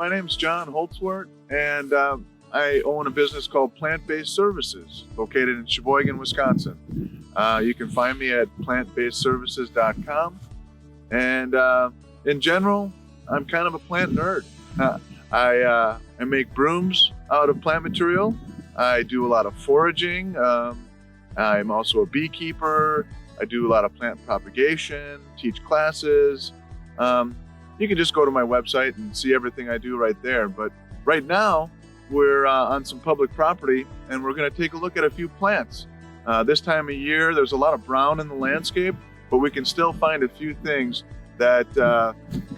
My name's John Holzwart, and I own a business called Plant-Based Services, located in Sheboygan, Wisconsin. You can find me at plantbasedservices.com. And in general, I'm kind of a plant nerd. I make brooms out of plant material. I do a lot of foraging. I'm also a beekeeper. I do a lot of plant propagation, teach classes. You can just go to my website and see everything I do right there. But right now, we're on some public property, and we're going to take a look at a few plants. This time of year, there's a lot of brown in the landscape, but we can still find a few things that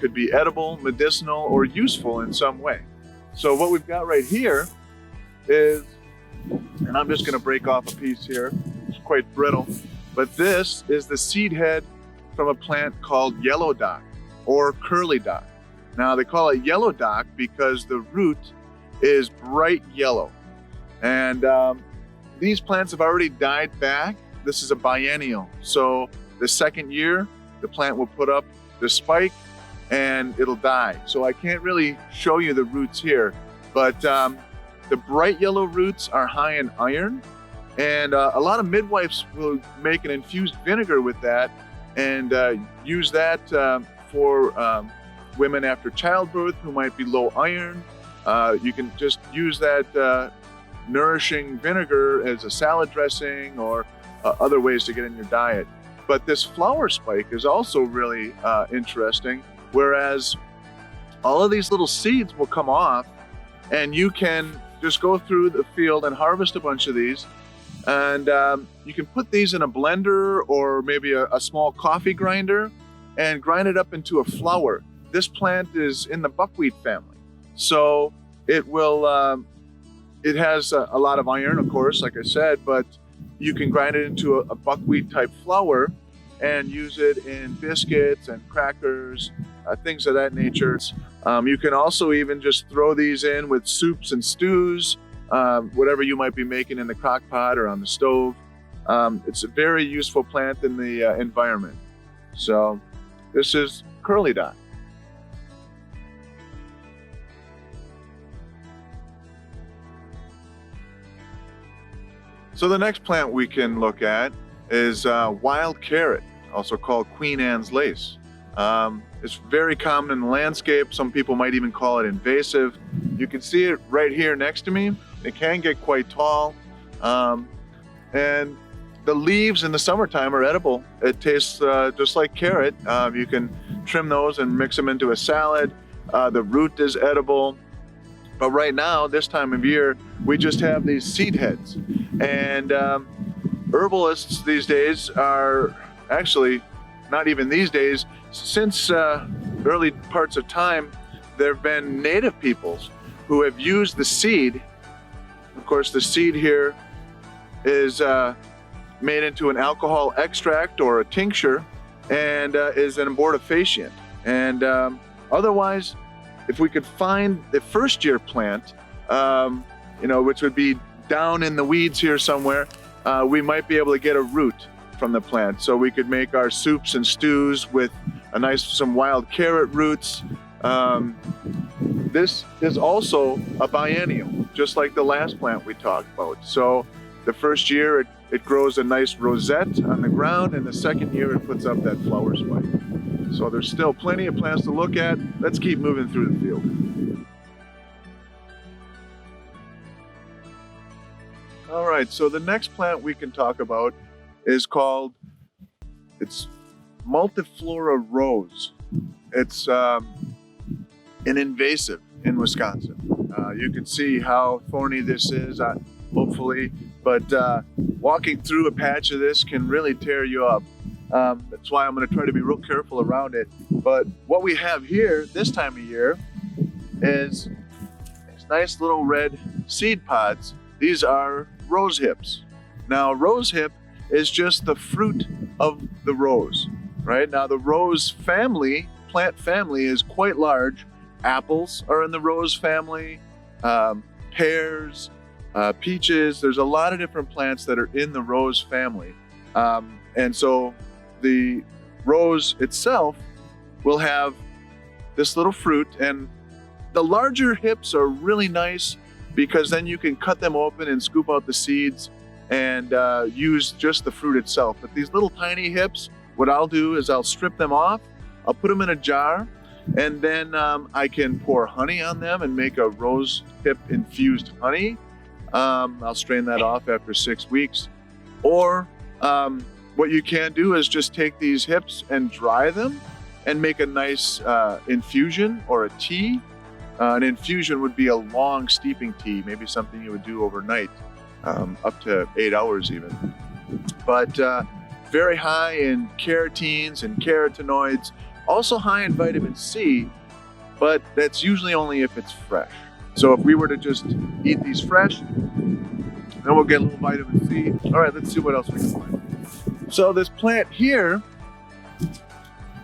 could be edible, medicinal, or useful in some way. So what we've got right here is, and I'm just going to break off a piece here. It's quite brittle, but this is the seed head from a plant called yellow dock or curly dock. Now they call it yellow dock because the root is bright yellow. And these plants have already died back. This is a biennial. So the second year, the plant will put up the spike and it'll die. So I can't really show you the roots here, but the bright yellow roots are high in iron. And a lot of midwives will make an infused vinegar with that and use that for women after childbirth who might be low iron. You can just use that nourishing vinegar as a salad dressing or other ways to get in your diet. But this flower spike is also really interesting, whereas all of these little seeds will come off, and you can just go through the field and harvest a bunch of these. And you can put these in a blender or maybe a small coffee grinder and grind it up into a flour. This plant is in the buckwheat family. So it will, it has a lot of iron, of course, like I said, but you can grind it into a buckwheat type flour and use it in biscuits and crackers, things of that nature. You can also even just throw these in with soups and stews, whatever you might be making in the crock pot or on the stove. It's a very useful plant in the environment. So this is curly dock. So the next plant we can look at is wild carrot, also called Queen Anne's lace. It's very common in the landscape. Some people might even call it invasive. You can see it right here next to me. It can get quite tall. And the leaves in the summertime are edible. It tastes just like carrot. You can trim those and mix them into a salad. The root is edible. But right now, this time of year, we just have these seed heads. And herbalists these days are actually, not even these days, since early parts of time, there have been native peoples who have used the seed. Of course, the seed here is made into an alcohol extract or a tincture and is an abortifacient. And otherwise, if we could find the first year plant, which would be down in the weeds here somewhere, we might be able to get a root from the plant. So we could make our soups and stews with some wild carrot roots. This is also a biennial, just like the last plant we talked about. So the first year it grows a nice rosette on the ground, and the second year it puts up that flower spike. So there's still plenty of plants to look at. Let's keep moving through the field. All right, so the next plant we can talk about is called, it's MULTIFLORA rose. It's an invasive in Wisconsin. You can see how thorny this is, hopefully, but walking through a patch of this can really tear you up. That's why I'm going to try to be real careful around it. But what we have here this time of year is these nice little red seed pods. These are rose hips. Now, rose hip is just the fruit of the rose, right? Now, the rose family, plant family, is quite large. Apples are in the rose family, pears, peaches. There's a lot of different plants that are in the rose family. And so the rose itself will have this little fruit, and The larger hips are really nice because then you can cut them open and scoop out the seeds and use just the fruit itself. But these little tiny hips, what I'll do is I'll strip them off, I'll put them in a jar, and then I can pour honey on them and make a rose hip infused honey. I'll strain that off after 6 weeks. Or what you can do is just take these hips and dry them and make a nice infusion or a tea. An infusion would be a long steeping tea, maybe something you would do overnight, up to 8 hours even. But very high in carotenes and carotenoids, also high in vitamin C, but that's usually only if it's fresh. So if we were to just eat these fresh, then we'll get a little vitamin C. All right, let's see what else we can find. So this plant here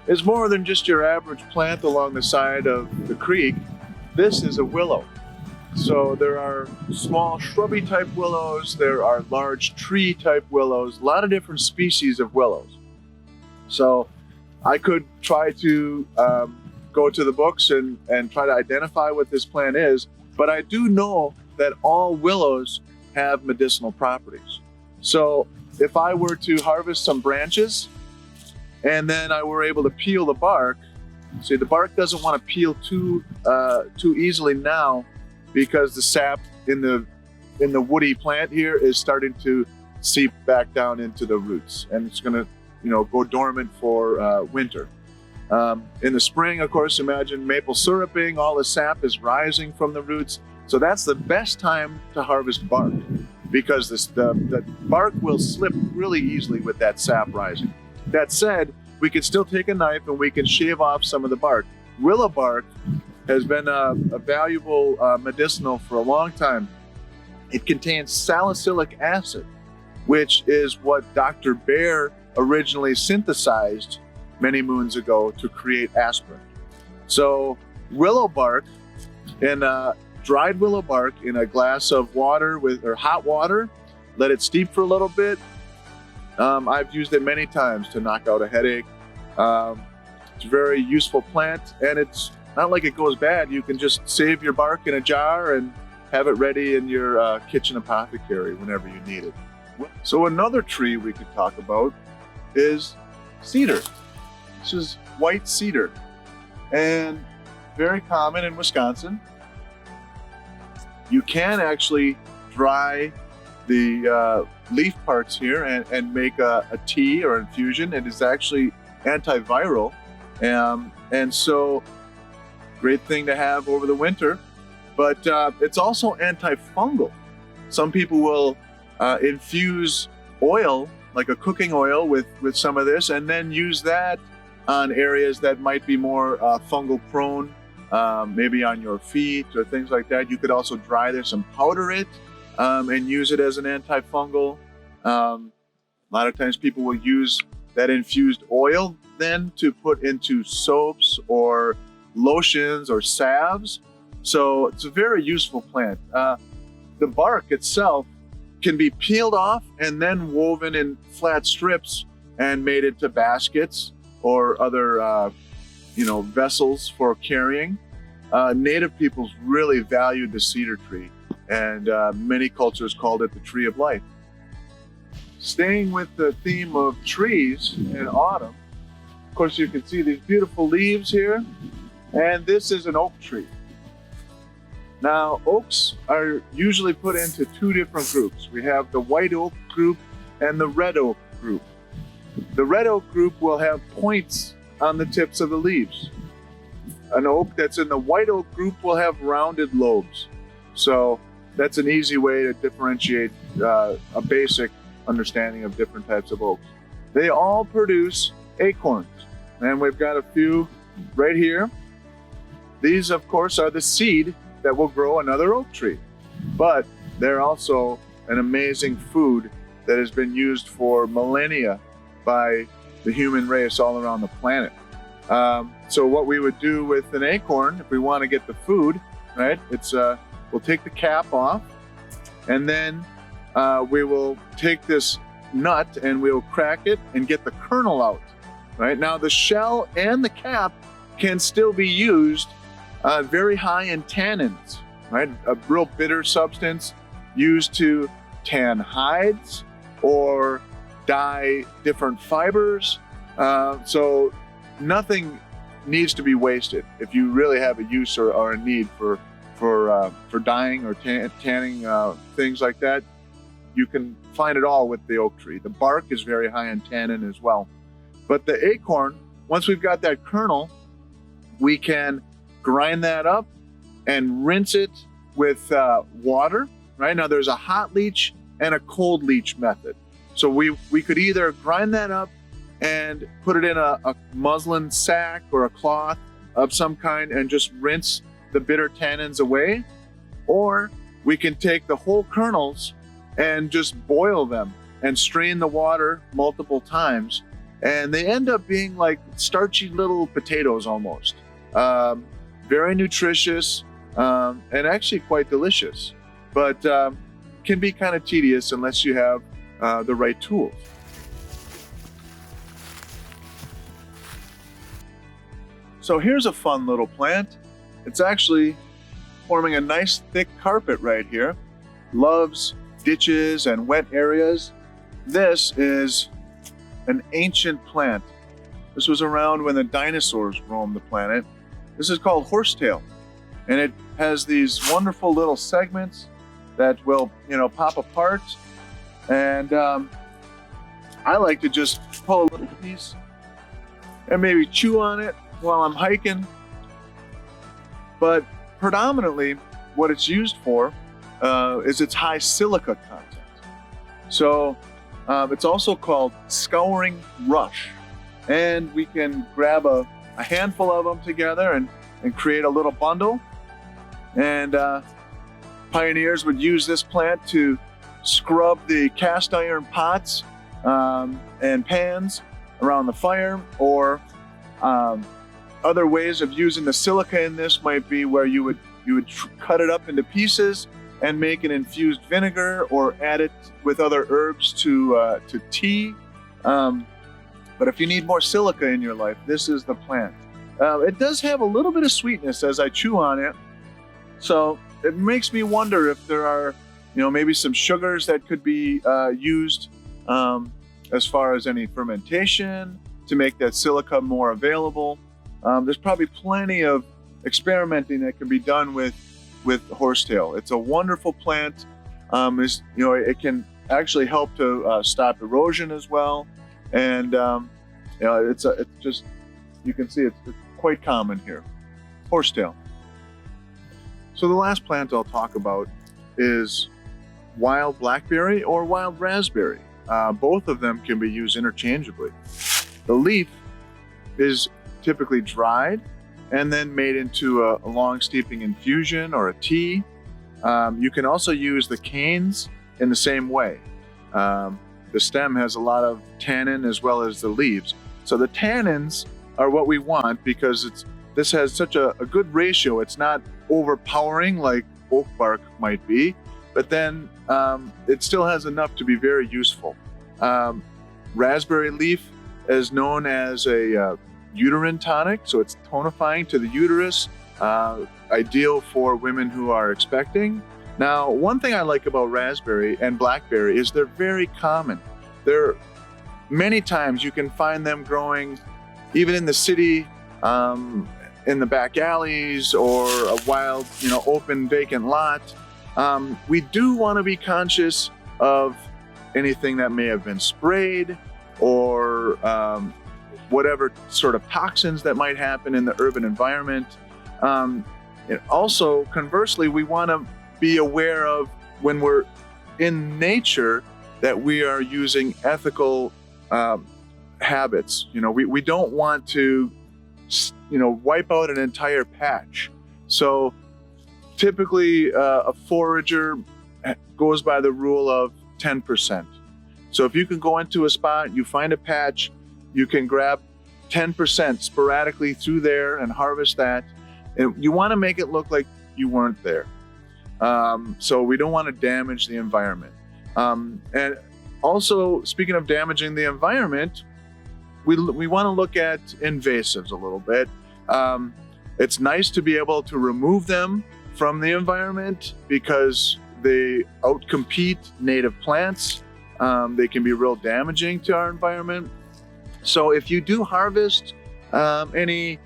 is more than just your average plant along the side of the creek. This is a willow. So there are small shrubby type willows, there are large tree type willows, a lot of different species of willows. So I could try to go to the books and try to identify what this plant is, but I do know that all willows have medicinal properties. So if I were to harvest some branches and then I were able to peel the bark, see, the bark doesn't want to peel too easily now because the sap in the woody plant here is starting to seep back down into the roots, and it's going to go dormant for winter. In the spring, of course, imagine maple syruping, all the sap is rising from the roots. So that's the best time to harvest bark because the bark will slip really easily with that sap rising. That said, we can still take a knife and we can shave off some of the bark. Willow bark has been a valuable medicinal for a long time. It contains salicylic acid, which is what Dr. Baer originally synthesized many moons ago to create aspirin. So willow bark, and dried willow bark in a glass of water or hot water, let it steep for a little bit. I've used it many times to knock out a headache. It's a very useful plant, and it's not like it goes bad. You can just save your bark in a jar and have it ready in your kitchen apothecary whenever you need it. So another tree we could talk about is cedar. This is white cedar, and very common in Wisconsin. You can actually dry the leaf parts here and make a tea or infusion. It is actually antiviral, and so great thing to have over the winter, but it's also antifungal. Some people will infuse oil, like a cooking oil, with some of this, and then use that on areas that might be more fungal prone, maybe on your feet or things like that. You could also dry this and powder it and use it as an antifungal. A lot of times people will use that infused oil then to put into soaps or lotions or salves. So it's a very useful plant. The bark itself can be peeled off and then woven in flat strips and made into baskets or other vessels for carrying. Native peoples really valued the cedar tree, and many cultures called it the tree of life. Staying with the theme of trees in autumn, of course you can see these beautiful leaves here, and this is an oak tree. Now, oaks are usually put into two different groups. We have the white oak group and the red oak group. The red oak group will have points on the tips of the leaves. An oak that's in the white oak group will have rounded lobes. So that's an easy way to differentiate a basic understanding of different types of oaks. They all produce acorns, and we've got a few right here. These, of course, are the seed that will grow another oak tree, but they're also an amazing food that has been used for millennia by the human race all around the planet. So what we would do with an acorn, if we want to get the food, right, we'll take the cap off, and then we will take this nut and we'll crack it and get the kernel out. Right now, the shell and the cap can still be used very high in tannins, right? A real bitter substance used to tan hides or dye different fibers. So nothing needs to be wasted if you really have a use or a need for dyeing or tanning things like that. You can find it all with the oak tree. The bark is very high in tannin as well. But the acorn, once we've got that kernel, we can grind that up and rinse it with water. Right now there's a hot leach and a cold leach method. So we could either grind that up and put it in a muslin sack or a cloth of some kind and just rinse the bitter tannins away, or we can take the whole kernels and just boil them and strain the water multiple times, and they end up being like starchy little potatoes almost. Very nutritious and actually quite delicious, but can be kind of tedious unless you have the right tools. So here's a fun little plant. It's actually forming a nice thick carpet right here. Loves ditches and wet areas. This is an ancient plant. This was around when the dinosaurs roamed the planet. This is called horsetail, and it has these wonderful little segments that will, pop apart. And I like to just pull a little piece and maybe chew on it while I'm hiking. But predominantly what it's used for is its high silica content. So it's also called scouring rush. And we can grab a handful of them together and create a little bundle. And pioneers would use this plant to scrub the cast iron pots and pans around the fire, or other ways of using the silica in this might be where you would cut it up into pieces and make an infused vinegar, or add it with other herbs to tea. But if you need more silica in your life, this is the plant. It does have a little bit of sweetness as I chew on it, so it makes me wonder if there are, maybe some sugars that could be used as far as any fermentation to make that silica more available. There's probably plenty of experimenting that can be done with horsetail. It's a wonderful plant. It can actually help to stop erosion as well, and it's just, you can see it's quite common here. Horsetail. So the last plant I'll talk about is wild blackberry or wild raspberry. Both of them can be used interchangeably. The leaf is typically dried and then made into a long steeping infusion or a tea. You can also use the canes in the same way. The stem has a lot of tannin as well as the leaves. So the tannins are what we want because this has such a good ratio. It's not overpowering like oak bark might be, but then it still has enough to be very useful. Raspberry leaf is known as a uterine tonic, so it's tonifying to the uterus, ideal for women who are expecting. Now, one thing I like about raspberry and blackberry is they're very common. Many times you can find them growing even in the city, in the back alleys, or a wild, open vacant lot. We do want to be conscious of anything that may have been sprayed, or whatever sort of toxins that might happen in the urban environment. And also, conversely, we want to be aware of when we're in nature that we are using ethical habits. We don't want to, wipe out an entire patch. So typically a forager goes by the rule of 10%. So if you can go into a spot, you find a patch, you can grab 10% sporadically through there and harvest that. And you want to make it look like you weren't there. So we don't want to damage the environment. And also, speaking of damaging the environment, we want to look at invasives a little bit. It's nice to be able to remove them from the environment because they outcompete native plants. They can be real damaging to our environment. So if you do harvest any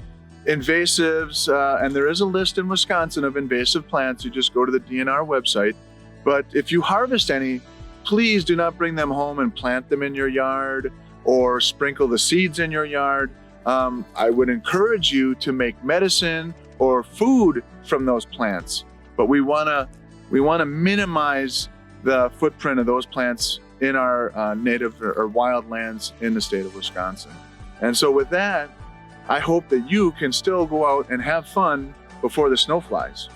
invasives, and there is a list in Wisconsin of invasive plants, you just go to the DNR website. But if you harvest any, please do not bring them home and plant them in your yard or sprinkle the seeds in your yard. I would encourage you to make medicine or food from those plants, but we want to minimize the footprint of those plants in our native or wild lands in the state of Wisconsin. And so with that, I hope that you can still go out and have fun before the snow flies.